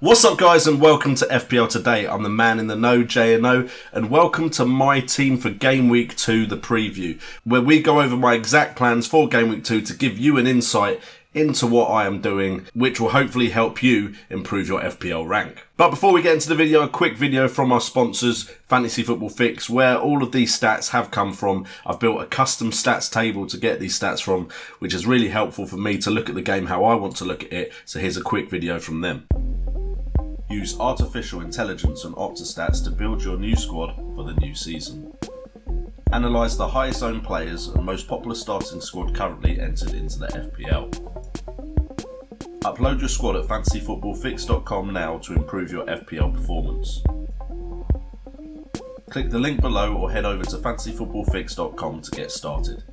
What's up guys and welcome to FPL Today. I'm the man in the know, J&O, and welcome to my team for Game Week 2, the preview, where we go over my exact plans for Game Week 2 to give you an insight into what I am doing, which will hopefully help you improve your FPL rank. But before we get into the video, a quick video from our sponsors, Fantasy Football Fix, where all of these stats have come from. I've built a custom stats table to get these stats from, which is really helpful for me to look at the game how I want to look at it. So here's a quick video from them. Use artificial intelligence and Optastats to build your new squad for the new season. Analyse the highest owned players and most popular starting squad currently entered into the FPL. Upload your squad at fantasyfootballfix.com now to improve your FPL performance. Click the link below or head over to fantasyfootballfix.com to get started.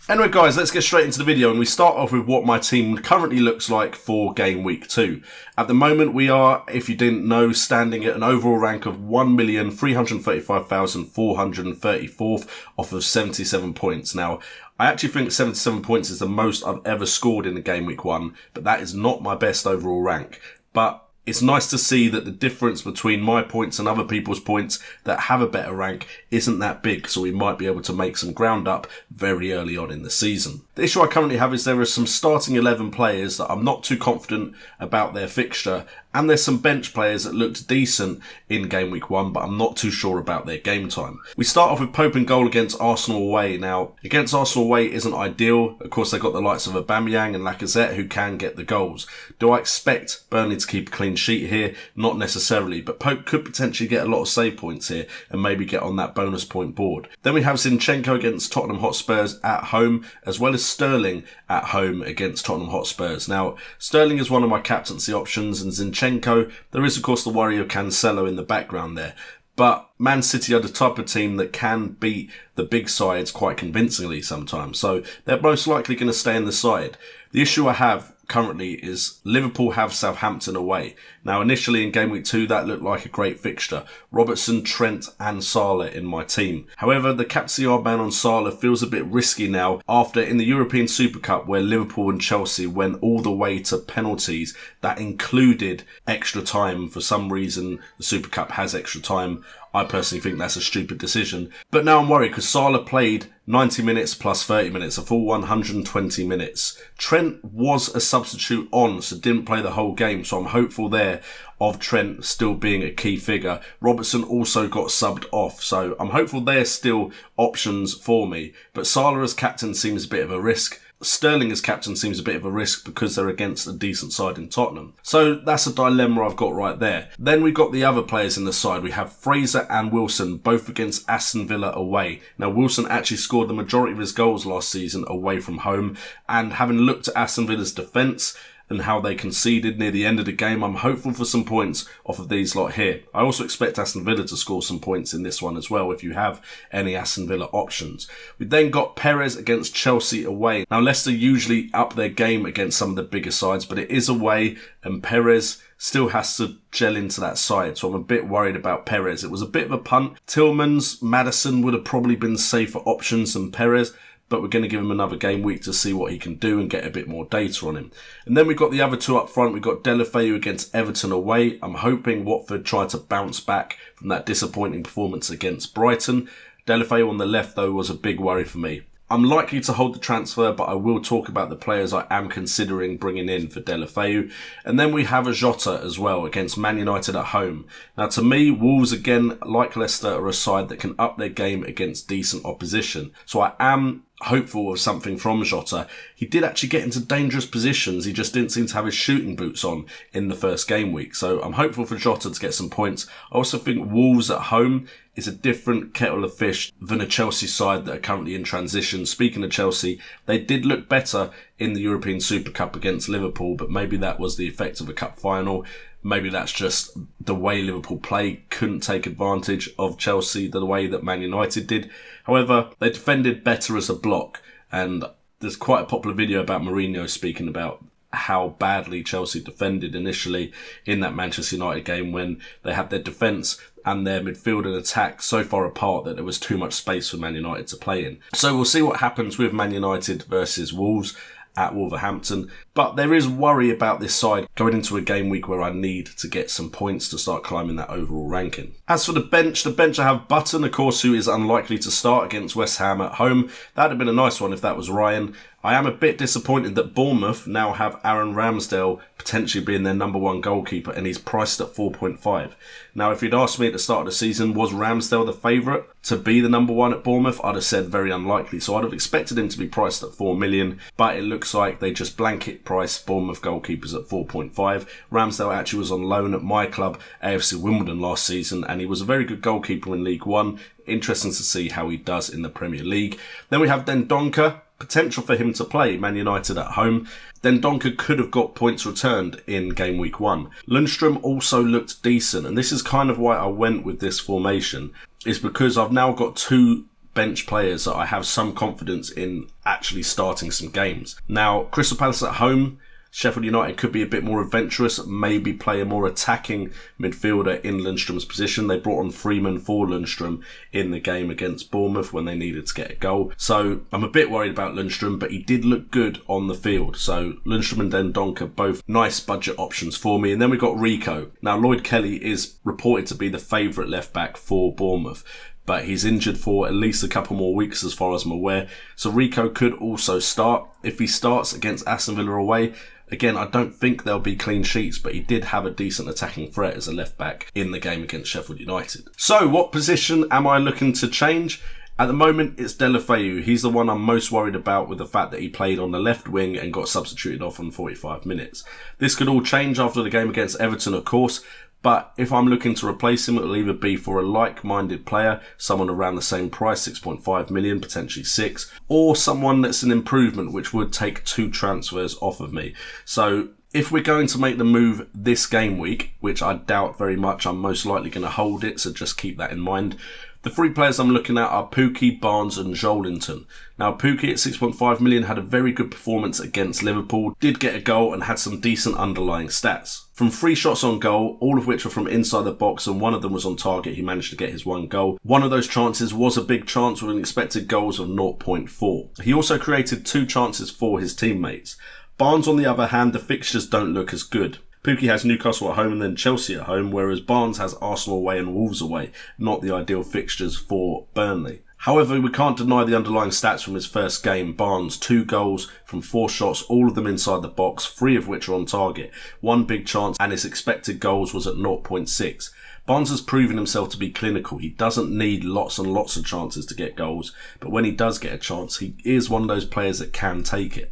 Anyway guys, let's get straight into the video and we start off with what my team currently looks like for Game Week 2. At the moment we are, if you didn't know, standing at an overall rank of 1,335,434 off of 77 points. Now, I actually think 77 points is the most I've ever scored in a Game Week 1, but that is not my best overall rank. But it's nice to see that the difference between my points and other people's points that have a better rank isn't that big, so we might be able to make some ground up very early on in the season. The issue I currently have is there are some starting 11 players that I'm not too confident about their fixture, and there's some bench players that looked decent in Game Week 1, but I'm not too sure about their game time. We start off with Pope in goal against Arsenal away. Now, against Arsenal away isn't ideal. Of course, they've got the likes of Aubameyang and Lacazette who can get the goals. Do I expect Burnley to keep a clean sheet here? Not necessarily, but Pope could potentially get a lot of save points here and maybe get on that bonus point board. Then we have Zinchenko against Tottenham Hotspurs at home, as well as Sterling at home against Tottenham Hotspurs. Now, Sterling is one of my captaincy options, and Zinchenko, there is of course the worry of Cancelo in the background there. But Man City are the type of team that can beat the big sides quite convincingly sometimes, so they're most likely going to stay in the side. The issue I have currently is Liverpool have Southampton away. Now initially in Game Week 2 that looked like a great fixture. Robertson, Trent and Salah in my team. However, the captaincy ban on Salah feels a bit risky now after in the European Super Cup where Liverpool and Chelsea went all the way to penalties that included extra time. For some reason the Super Cup has extra time. I personally think that's a stupid decision. But now I'm worried because Salah played 90 minutes plus 30 minutes, a full 120 minutes. Trent was a substitute on, so didn't play the whole game, so I'm hopeful there of Trent still being a key figure. Robertson also got subbed off, so I'm hopeful they're still options for me. But Salah as captain seems a bit of a risk. Sterling as captain seems a bit of a risk because they're against a decent side in Tottenham. So that's a dilemma I've got right there. Then we've got the other players in the side. We have Fraser and Wilson, both against Aston Villa away. Now Wilson actually scored the majority of his goals last season away from home, and having looked at Aston Villa's defence and how they conceded near the end of the game, I'm hopeful for some points off of these lot here. I also expect Aston Villa to score some points in this one as well if you have any Aston Villa options. We then got Perez against Chelsea away. Now Leicester usually up their game against some of the bigger sides, but it is away and Perez still has to gel into that side, so I'm a bit worried about Perez. It was a bit of a punt. Tillmans, Maddison would have probably been safer options than Perez, but we're going to give him another game week to see what he can do and get a bit more data on him. And then we've got the other two up front. We've got Deulofeu against Everton away. I'm hoping Watford try to bounce back from that disappointing performance against Brighton. Deulofeu on the left, though, was a big worry for me. I'm likely to hold the transfer, but I will talk about the players I am considering bringing in for Deulofeu. And then we have a Jota as well against Man United at home. Now, to me, Wolves, again, like Leicester, are a side that can up their game against decent opposition. So I am hopeful of something from Jota. He did actually get into dangerous positions. He just didn't seem to have his shooting boots on in the first game week. So I'm hopeful for Jota to get some points. I also think Wolves at home is a different kettle of fish than a Chelsea side that are currently in transition. Speaking of Chelsea, they did look better in the European Super Cup against Liverpool, but maybe that was the effect of a cup final. Maybe that's just the way Liverpool play couldn't take advantage of Chelsea the way that Man United did. However, they defended better as a block, and there's quite a popular video about Mourinho speaking about how badly Chelsea defended initially in that Manchester United game when they had their defence and their midfield and attack so far apart that there was too much space for Man United to play in. So we'll see what happens with Man United versus Wolves. at Wolverhampton. But there is worry about this side going into a game week where I need to get some points to start climbing that overall ranking. As for the bench I have Button, of course, who is unlikely to start against West Ham at home. That'd have been a nice one if that was Ryan. I am a bit disappointed that Bournemouth now have Aaron Ramsdale potentially being their number one goalkeeper, and he's priced at 4.5. Now, if you'd asked me at the start of the season, was Ramsdale the favourite to be the number one at Bournemouth, I'd have said very unlikely. So I'd have expected him to be priced at 4 million, but it looks like they just blanket price Bournemouth goalkeepers at 4.5. Ramsdale actually was on loan at my club, AFC Wimbledon, last season, and he was a very good goalkeeper in League One. Interesting to see how he does in the Premier League. Then we have Dendoncker. Potential for him to play Man United at home. Dendoncker could have got points returned in game week 1. Lundstrom also looked decent, and this is kind of why I went with this formation, is because I've now got 2 bench players that I have some confidence in actually starting some games. Now, Crystal Palace at home, Sheffield United could be a bit more adventurous, maybe play a more attacking midfielder in Lundstrom's position. They brought on Freeman for Lundstrom in the game against Bournemouth when they needed to get a goal. So I'm a bit worried about Lundstrom, but he did look good on the field. So Lundstrom and Dendoncker, both nice budget options for me. And then we've got Rico. Now, Lloyd Kelly is reported to be the favourite left back for Bournemouth, but he's injured for at least a couple more weeks as far as I'm aware. So Rico could also start. If he starts against Aston Villa away, again, I don't think there'll be clean sheets, but he did have a decent attacking threat as a left back in the game against Sheffield United. So what position am I looking to change? At the moment, it's Deulofeu. He's the one I'm most worried about, with the fact that he played on the left wing and got substituted off on 45 minutes. This could all change after the game against Everton, of course. But if I'm looking to replace him, it'll either be for a like-minded player, someone around the same price, 6.5 million, potentially 6, or someone that's an improvement, which would take 2 transfers off of me. So if we're going to make the move this game week, which I doubt very much, I'm most likely going to hold it, so just keep that in mind. The 3 players I'm looking at are Pukki, Barnes and Joelinton. Now, Pukki at 6.5 million had a very good performance against Liverpool, did get a goal and had some decent underlying stats. From 3 shots on goal, all of which were from inside the box, and one of them was on target, he managed to get his 1 goal. One of those chances was a big chance with an expected goals of 0.4. He also created 2 chances for his teammates. Barnes, on the other hand, the fixtures don't look as good. Pukki has Newcastle at home and then Chelsea at home, whereas Barnes has Arsenal away and Wolves away. Not the ideal fixtures for Burnley. However, we can't deny the underlying stats from his first game. Barnes, 2 goals from 4 shots, all of them inside the box, 3 of which are on target. 1 big chance, and his expected goals was at 0.6. Barnes has proven himself to be clinical. He doesn't need lots and lots of chances to get goals, but when he does get a chance, he is one of those players that can take it.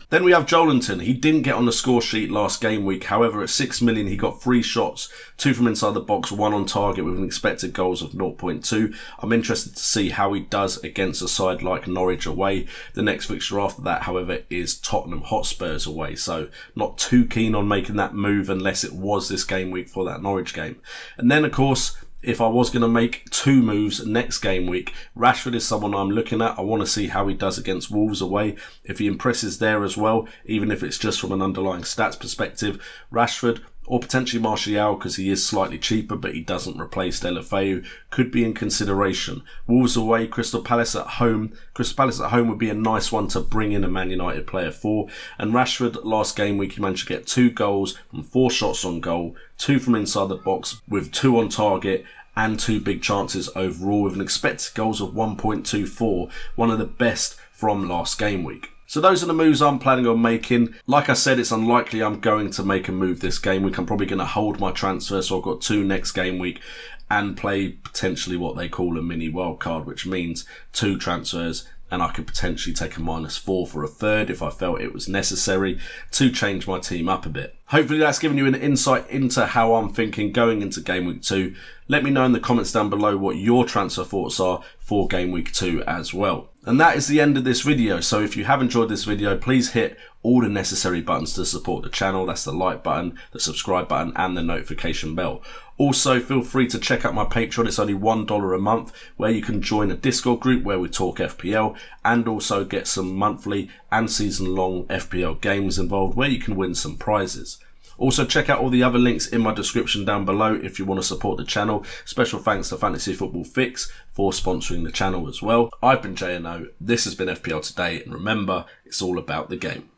Then we have Joelinton. He didn't get on the score sheet last game week. However, at 6 million, he got 3 shots, 2 from inside the box, 1 on target with an expected goals of 0.2. I'm interested to see how he does against a side like Norwich away. The next fixture after that, however, is Tottenham Hotspurs away. So not too keen on making that move unless it was this game week for that Norwich game. And then, of course, if I was going to make 2 moves next game week, Rashford is someone I'm looking at. I want to see how he does against Wolves away. If he impresses there as well, even if it's just from an underlying stats perspective, Rashford, or potentially Martial, because he is slightly cheaper, but he doesn't replace Deulofeu, could be in consideration. Wolves away, Crystal Palace at home. Crystal Palace at home would be a nice one to bring in a Man United player for. And Rashford, last game week, he managed to get 2 goals from 4 shots on goal, 2 from inside the box with 2 on target, and 2 big chances overall, with an expected goals of 1.24, one of the best from last game week. So those are the moves I'm planning on making. Like I said, it's unlikely I'm going to make a move this game week. I'm probably going to hold my transfer, so I've got 2 next game week and play potentially what they call a mini wildcard, which means 2 transfers, and I could potentially take a -4 for a third if I felt it was necessary to change my team up a bit. Hopefully that's given you an insight into how I'm thinking going into Game Week 2. Let me know in the comments down below what your transfer thoughts are for Game Week 2 as well. And that is the end of this video. So if you have enjoyed this video, please hit all the necessary buttons to support the channel. That's the like button, the subscribe button, and the notification bell. Also, feel free to check out my Patreon. It's only $1 a month, where you can join a Discord group where we talk FPL, and also get some monthly and season-long FPL games involved where you can win some prizes. Also, check out all the other links in my description down below if you want to support the channel. Special thanks to Fantasy Football Fix for sponsoring the channel as well. I've been JNO, this has been FPL Today, and remember, it's all about the game.